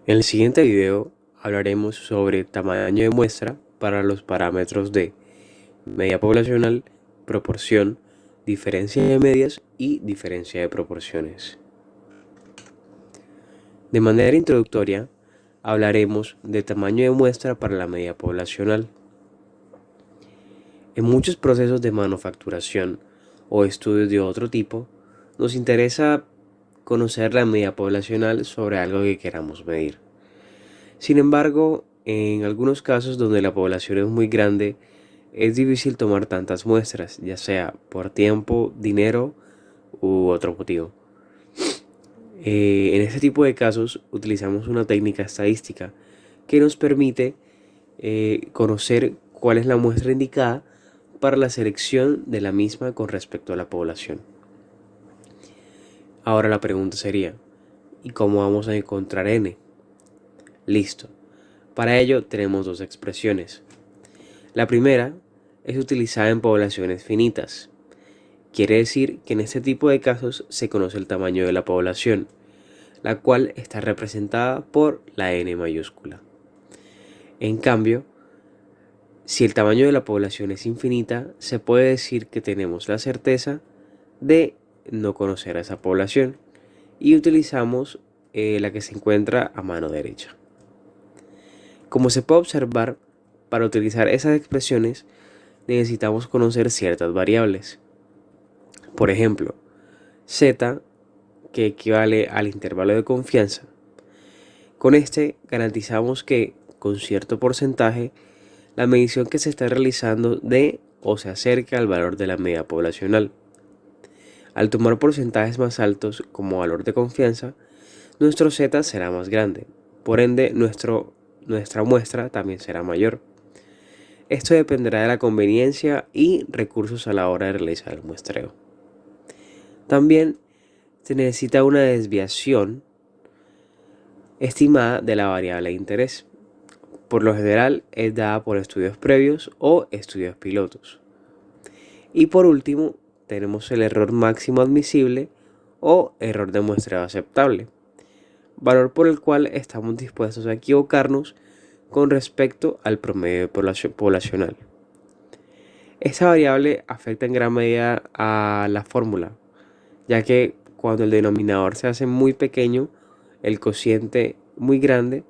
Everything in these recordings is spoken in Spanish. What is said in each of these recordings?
En el siguiente video hablaremos sobre tamaño de muestra para los parámetros de media poblacional, proporción, diferencia de medias y diferencia de proporciones. De manera introductoria, hablaremos de tamaño de muestra para la media poblacional. En muchos procesos de manufacturación o estudios de otro tipo, nos interesa conocer la media poblacional sobre algo que queramos medir. Sin embargo, en algunos casos donde la población es muy grande, es difícil tomar tantas muestras, ya sea por tiempo, dinero u otro motivo. En este tipo de casos utilizamos una técnica estadística que nos permite conocer cuál es la muestra indicada para la selección de la misma con respecto a la población. Ahora la pregunta sería, ¿y cómo vamos a encontrar n? Listo. Para ello tenemos dos expresiones. La primera es utilizada en poblaciones finitas. Quiere decir que en este tipo de casos se conoce el tamaño de la población, la cual está representada por la n mayúscula. En cambio, si el tamaño de la población es infinita, se puede decir que tenemos la certeza de no conocer a esa población y utilizamos la que se encuentra a mano derecha. Como se puede observar, para utilizar esas expresiones necesitamos conocer ciertas variables. Por ejemplo, z, que equivale al intervalo de confianza. Con este garantizamos que, con cierto porcentaje, la medición que se está realizando dé o se acerca al valor de la media poblacional. Al tomar porcentajes más altos como valor de confianza, nuestro z será más grande, por ende nuestra muestra también será mayor. Esto dependerá de la conveniencia y recursos a la hora de realizar el muestreo. También se necesita una desviación estimada de la variable de interés. Por lo general es dada por estudios previos o estudios pilotos. Y por último, tenemos el error máximo admisible o error de muestreo aceptable, valor por el cual estamos dispuestos a equivocarnos con respecto al promedio poblacional. Esta variable afecta en gran medida a la fórmula, ya que cuando el denominador se hace muy pequeño, el cociente muy grande,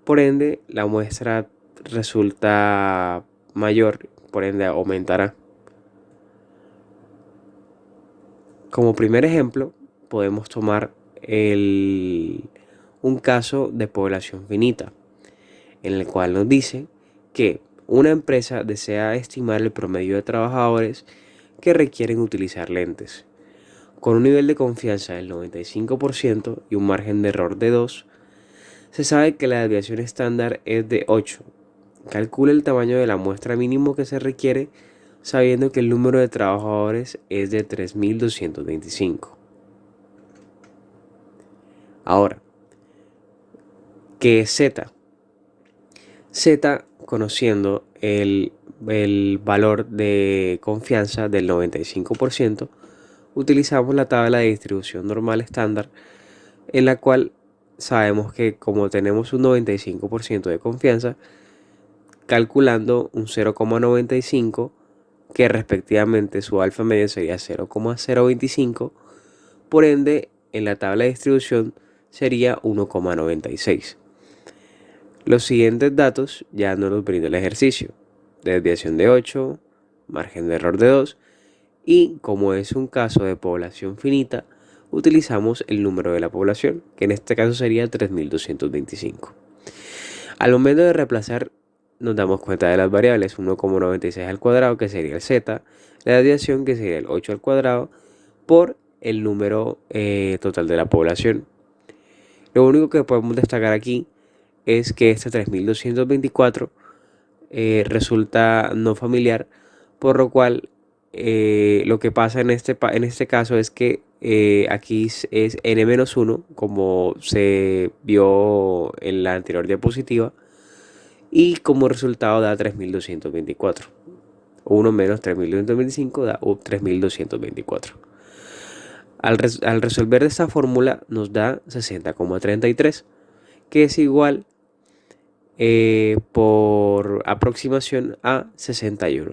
por ende la muestra resulta mayor, por ende aumentará. Como primer ejemplo, podemos tomar un caso de población finita, en el cual nos dice que una empresa desea estimar el promedio de trabajadores que requieren utilizar lentes. Con un nivel de confianza del 95% y un margen de error de 2, se sabe que la desviación estándar es de 8. Calcula el tamaño de la muestra mínimo que se requiere sabiendo que el número de trabajadores es de 3225. Ahora, ¿qué es Z? Z, conociendo el valor de confianza del 95%, utilizamos la tabla de distribución normal estándar, en la cual sabemos que como tenemos un 95% de confianza, calculando un 0,95, que respectivamente su alfa medio sería 0,025, por ende en la tabla de distribución sería 1,96. Los siguientes datos ya nos los brinda el ejercicio: desviación de 8, margen de error de 2, y como es un caso de población finita, utilizamos el número de la población, que en este caso sería 3225. Al momento de reemplazar, nos damos cuenta de las variables: 1,96 al cuadrado, que sería el z, la desviación, que sería el 8 al cuadrado, por el número total de la población. Lo único que podemos destacar aquí es que este 3224 resulta no familiar, por lo cual lo que pasa en este caso es que aquí es n-1, como se vio en la anterior diapositiva, y como resultado da 3224. 1 menos 3225 da 3224. Al resolver esta fórmula nos da 60,33, que es igual por aproximación a 61.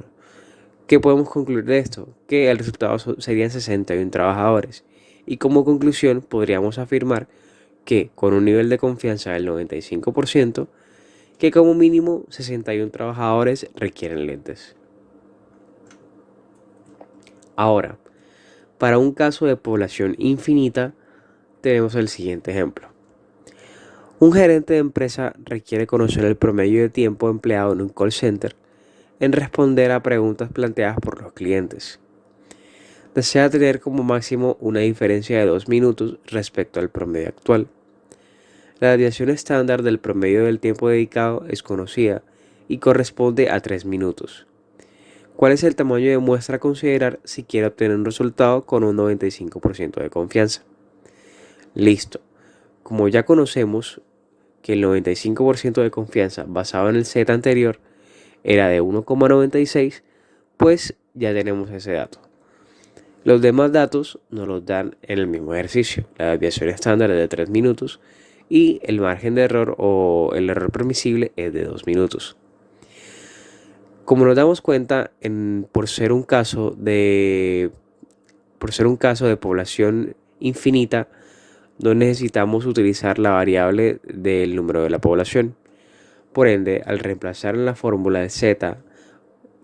¿Qué podemos concluir de esto? Que el resultado serían 61 trabajadores. Y como conclusión podríamos afirmar que con un nivel de confianza del 95%, que como mínimo 61 trabajadores requieren lentes. Ahora, para un caso de población infinita, tenemos el siguiente ejemplo. Un gerente de empresa requiere conocer el promedio de tiempo empleado en un call center en responder a preguntas planteadas por los clientes. Desea tener como máximo una diferencia de 2 minutos respecto al promedio actual. La desviación estándar del promedio del tiempo dedicado es conocida y corresponde a 3 minutos. ¿Cuál es el tamaño de muestra a considerar si quiere obtener un resultado con un 95% de confianza? Listo. Como ya conocemos que el 95% de confianza basado en el set anterior era de 1,96, pues ya tenemos ese dato. Los demás datos nos los dan en el mismo ejercicio. La desviación estándar es de 3 minutos y el margen de error o el error permisible es de 2 minutos. Como nos damos cuenta, por ser un caso de población infinita, no necesitamos utilizar la variable del número de la población. Por ende, al reemplazar en la fórmula de z,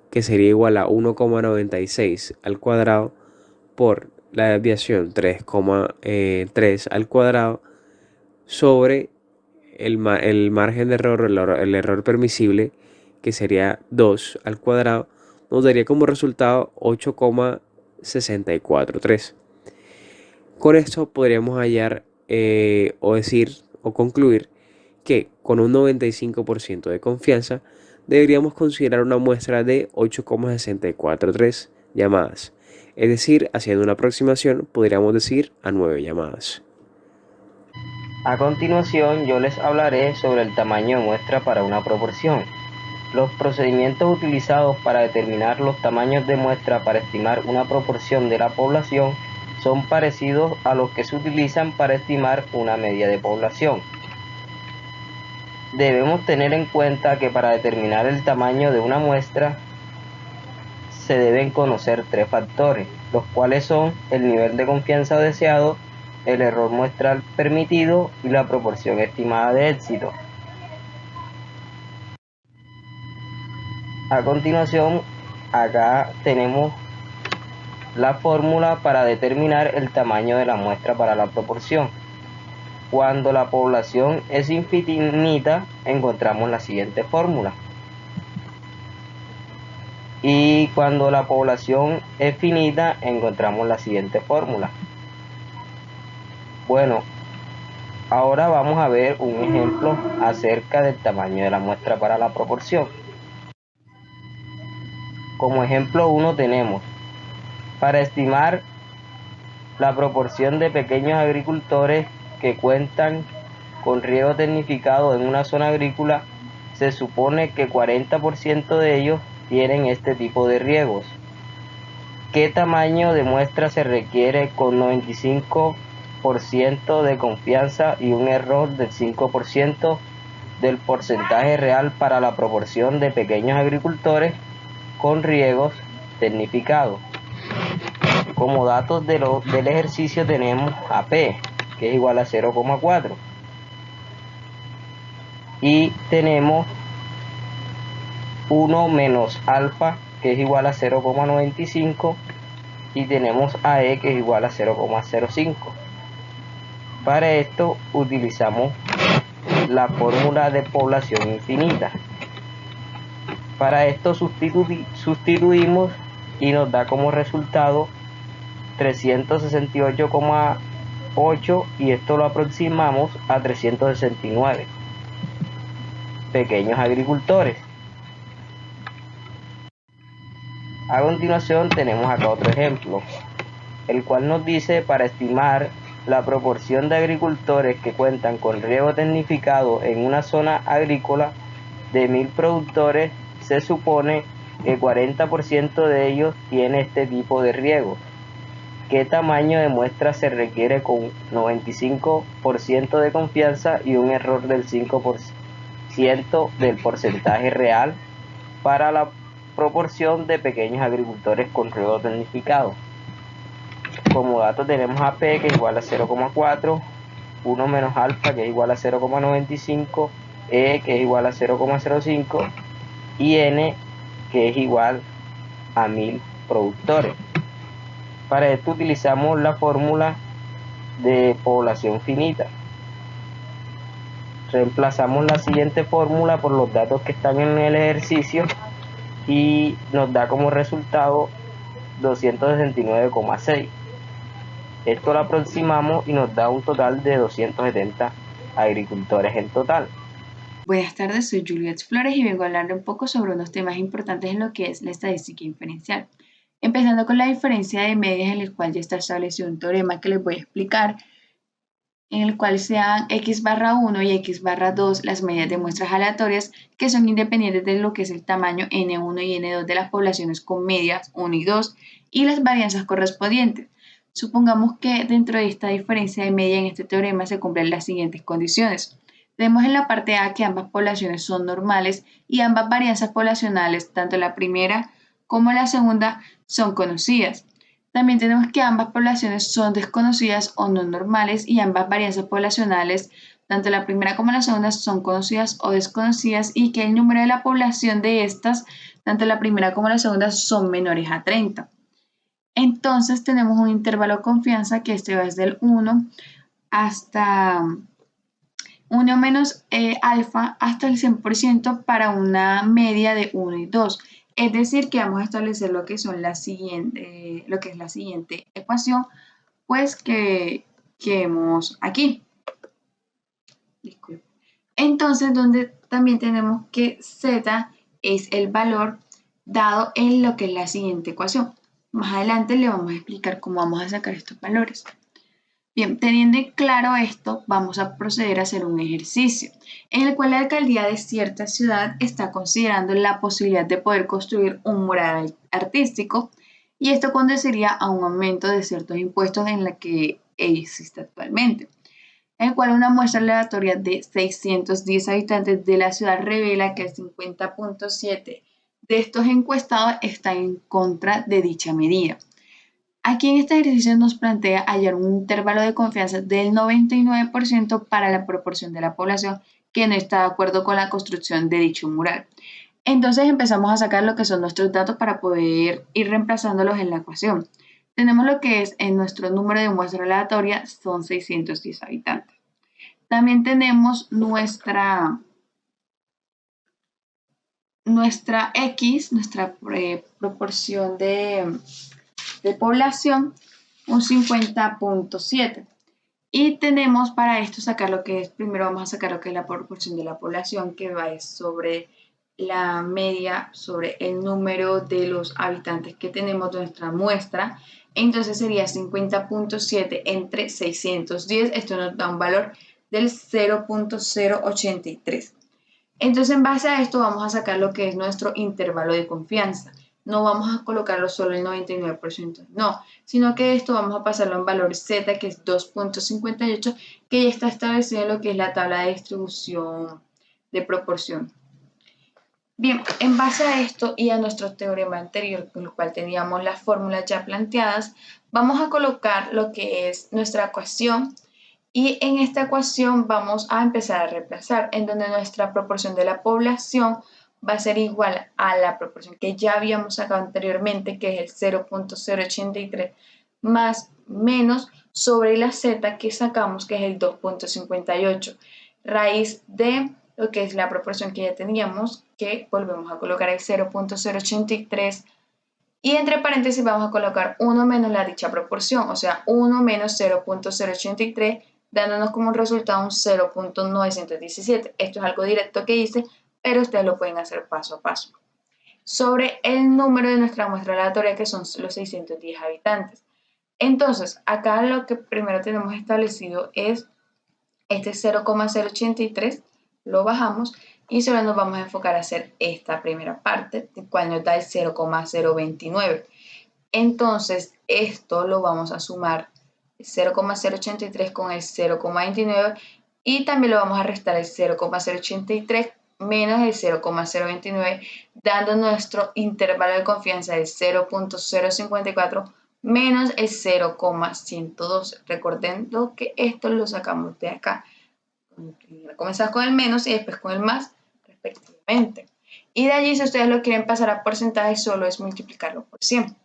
que sería igual a 1,96 al cuadrado por la desviación 3,3 al cuadrado sobre el margen de error, el error permisible, que sería 2 al cuadrado, nos daría como resultado 8,643. Con esto podríamos hallar o decir o concluir que con un 95% de confianza deberíamos considerar una muestra de 8,643 llamadas. Es decir, haciendo una aproximación, podríamos decir a 9 llamadas. A continuación, yo les hablaré sobre el tamaño de muestra para una proporción. Los procedimientos utilizados para determinar los tamaños de muestra para estimar una proporción de la población son parecidos a los que se utilizan para estimar una media de población. Debemos tener en cuenta que para determinar el tamaño de una muestra se deben conocer 3 factores, los cuales son el nivel de confianza deseado, el error muestral permitido y la proporción estimada de éxito. A continuación, acá tenemos la fórmula para determinar el tamaño de la muestra para la proporción. Cuando la población es infinita, encontramos la siguiente fórmula. Y cuando la población es finita, encontramos la siguiente fórmula. Bueno, ahora vamos a ver un ejemplo acerca del tamaño de la muestra para la proporción. Como ejemplo 1 tenemos, para estimar la proporción de pequeños agricultores que cuentan con riego tecnificado en una zona agrícola, se supone que 40% de ellos tienen este tipo de riegos. ¿Qué tamaño de muestra se requiere con 95% de confianza y un error del 5% del porcentaje real para la proporción de pequeños agricultores con riegos tecnificados? Como datos del ejercicio tenemos a P, que es igual a 0,4. Y tenemos 1 menos alfa, que es igual a 0,95. Y tenemos a E, que es igual a 0,05. Para esto utilizamos la fórmula de población infinita. Para esto sustituimos y nos da como resultado 368,8 y esto lo aproximamos a 369 pequeños agricultores. A continuación tenemos acá otro ejemplo, el cual nos dice para estimar la proporción de agricultores que cuentan con riego tecnificado en una zona agrícola de 1000 productores, se supone que 40% de ellos tiene este tipo de riego. ¿Qué tamaño de muestra se requiere con 95% de confianza y un error del 5% del porcentaje real para la proporción de pequeños agricultores con riego tecnificado? Como datos tenemos a P, que es igual a 0,4, 1 menos alfa, que es igual a 0,95, E, que es igual a 0,05, y N, que es igual a 1000 productores. Para esto utilizamos la fórmula de población finita. Reemplazamos la siguiente fórmula por los datos que están en el ejercicio y nos da como resultado 269,6. Esto lo aproximamos y nos da un total de 270 agricultores en total. Buenas tardes, soy Juliet Flores y vengo a hablarle un poco sobre unos temas importantes en lo que es la estadística inferencial. Empezando con la diferencia de medias, en el cual ya está establecido un teorema que les voy a explicar, en el cual sean x/1 y x/2 las medias de muestras aleatorias que son independientes de lo que es el tamaño n1 y n2 de las poblaciones con medias 1 y 2 y las varianzas correspondientes. Supongamos que dentro de esta diferencia de media en este teorema se cumplen las siguientes condiciones. Tenemos en la parte A que ambas poblaciones son normales y ambas varianzas poblacionales, tanto la primera como la segunda, son conocidas. También tenemos que ambas poblaciones son desconocidas o no normales y ambas varianzas poblacionales, tanto la primera como la segunda, son conocidas o desconocidas y que el número de la población de estas, tanto la primera como la segunda, son menores a 30. Entonces tenemos un intervalo de confianza que este va desde el 1 hasta 1 menos alfa hasta el 100% para una media de 1 y 2. Es decir, que vamos a establecer lo que es la siguiente ecuación, pues que vemos aquí. Disculpe. Entonces, donde también tenemos que z es el valor dado en lo que es la siguiente ecuación. Más adelante le vamos a explicar cómo vamos a sacar estos valores. Bien, teniendo claro esto, vamos a proceder a hacer un ejercicio en el cual la alcaldía de cierta ciudad está considerando la posibilidad de poder construir un mural artístico y esto conduciría a un aumento de ciertos impuestos en la que existe actualmente, en el cual una muestra aleatoria de 610 habitantes de la ciudad revela que el 50.7 de estos encuestados está en contra de dicha medida. Aquí en este ejercicio nos plantea hallar un intervalo de confianza del 99% para la proporción de la población que no está de acuerdo con la construcción de dicho mural. Entonces empezamos a sacar lo que son nuestros datos para poder ir reemplazándolos en la ecuación. Tenemos lo que es en nuestro número de muestra aleatoria, son 610 habitantes. También tenemos nuestra X, nuestra proporción de población, un 50.7. Y tenemos para esto sacar lo que es, primero vamos a sacar lo que es la proporción de la población, que va sobre la media, sobre el número de los habitantes que tenemos de nuestra muestra. Entonces sería 50.7 entre 610. Esto nos da un valor del 0.083. Entonces, en base a esto vamos a sacar lo que es nuestro intervalo de confianza. No vamos a colocarlo solo el 99%, no, sino que esto vamos a pasarlo en valor Z, que es 2.58, que ya está establecido en lo que es la tabla de distribución de proporción. Bien, en base a esto y a nuestro teorema anterior, con el cual teníamos las fórmulas ya planteadas, vamos a colocar lo que es nuestra ecuación. Y en esta ecuación vamos a empezar a reemplazar, en donde nuestra proporción de la población va a ser igual a la proporción que ya habíamos sacado anteriormente, que es el 0.083, más menos sobre la z que sacamos, que es el 2.58, raíz de lo que es la proporción que ya teníamos, que volvemos a colocar el 0.083, y entre paréntesis vamos a colocar 1 menos la dicha proporción, o sea, 1 menos 0.083, dándonos como resultado un 0.917. Esto es algo directo que hice, pero ustedes lo pueden hacer paso a paso. Sobre el número de nuestra muestra aleatoria, que son los 610 habitantes. Entonces, acá lo que primero tenemos establecido es este 0.083, lo bajamos y solo nos vamos a enfocar a hacer esta primera parte, cual nos da el 0.029. Entonces, esto lo vamos a sumar 0,083 con el 0,29 y también lo vamos a restar el 0,083 menos el 0,029, dando nuestro intervalo de confianza de 0,054 menos el 0,112. Recordando que esto lo sacamos de acá. Comenzamos con el menos y después con el más, respectivamente. Y de allí, si ustedes lo quieren pasar a porcentaje, solo es multiplicarlo por 100.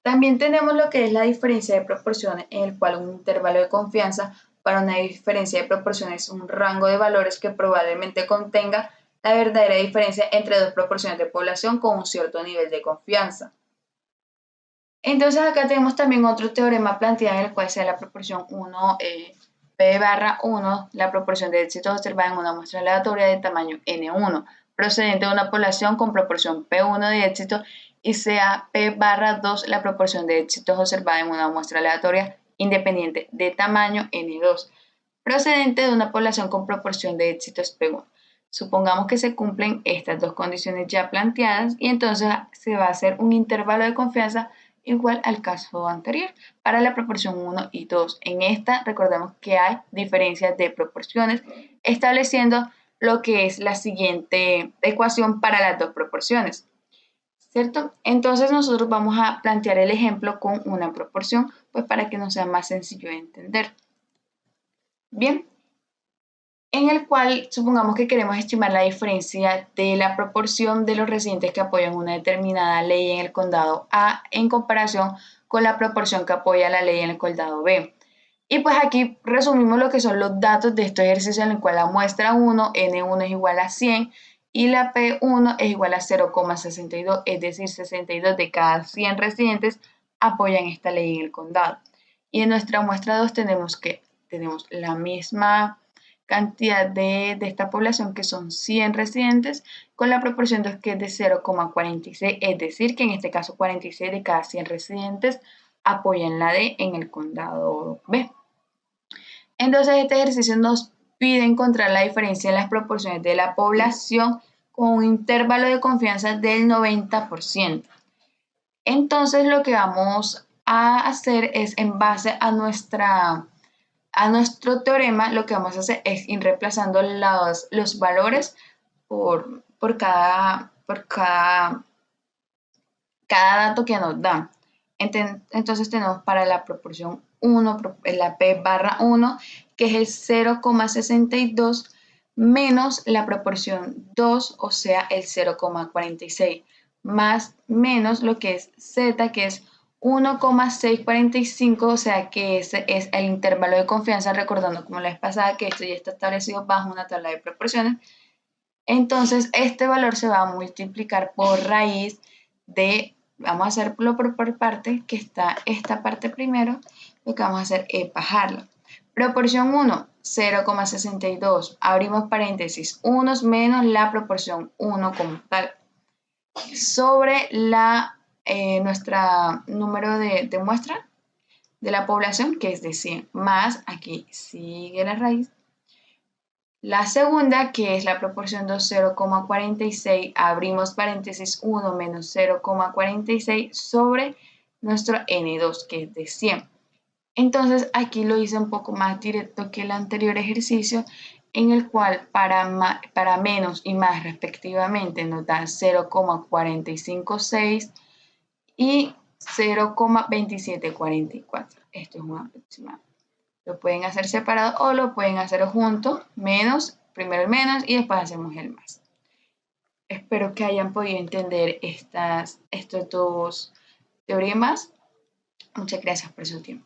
También tenemos lo que es la diferencia de proporciones, en el cual un intervalo de confianza para una diferencia de proporciones es un rango de valores que probablemente contenga la verdadera diferencia entre dos proporciones de población con un cierto nivel de confianza. Entonces acá tenemos también otro teorema planteado en el cual sea la proporción 1, P barra 1, la proporción de éxitos observada en una muestra aleatoria de tamaño N1, procedente de una población con proporción P1 de éxito, y sea P barra 2 la proporción de éxitos observada en una muestra aleatoria independiente de tamaño N2, procedente de una población con proporción de éxitos P1. Supongamos que se cumplen estas dos condiciones ya planteadas y entonces se va a hacer un intervalo de confianza igual al caso anterior para la proporción 1 y 2. En esta recordemos que hay diferencias de proporciones, estableciendo lo que es la siguiente ecuación para las dos proporciones, ¿cierto? Entonces nosotros vamos a plantear el ejemplo con una proporción, pues para que nos sea más sencillo de entender. Bien, en el cual supongamos que queremos estimar la diferencia de la proporción de los residentes que apoyan una determinada ley en el condado A en comparación con la proporción que apoya la ley en el condado B. Y pues aquí resumimos lo que son los datos de estos ejercicios en el cual la muestra 1, N1 es igual a 100 y la P1 es igual a 0,62, es decir, 62 de cada 100 residentes apoyan esta ley en el condado. Y en nuestra muestra 2 tenemos la misma cantidad de esta población, que son 100 residentes, con la proporción que es de 0,46, es decir, que en este caso 46 de cada 100 residentes apoyan la D en el condado B. Entonces, este ejercicio nos pide encontrar la diferencia en las proporciones de la población con un intervalo de confianza del 90%. Entonces, lo que vamos a hacer es, en base a nuestro teorema, lo que vamos a hacer es ir reemplazando los valores por cada dato que nos dan. Entonces tenemos para la proporción 1, la P barra 1, que es el 0,62 menos la proporción 2, o sea, el 0,46, más menos lo que es Z, que es 1,645, o sea que ese es el intervalo de confianza, recordando como la vez pasada que esto ya está establecido bajo una tabla de proporciones. Entonces este valor se va a multiplicar por raíz de, vamos a hacerlo por parte, que está esta parte primero, lo que vamos a hacer es bajarla. Proporción 1, 0,62, abrimos paréntesis, 1 menos la proporción 1 como tal, sobre nuestra número de muestra de la población, que es de 100, más, aquí sigue la raíz. La segunda, que es la proporción 2, 0,46, abrimos paréntesis, 1 menos 0,46 sobre nuestro N2, que es de 100. Entonces aquí lo hice un poco más directo que el anterior ejercicio, en el cual para menos y más respectivamente nos da 0,456 y 0,2744. Esto es un aproximado. Lo pueden hacer separado o lo pueden hacer juntos, primero el menos y después hacemos el más. Espero que hayan podido entender estos dos teoremas. Muchas gracias por su tiempo.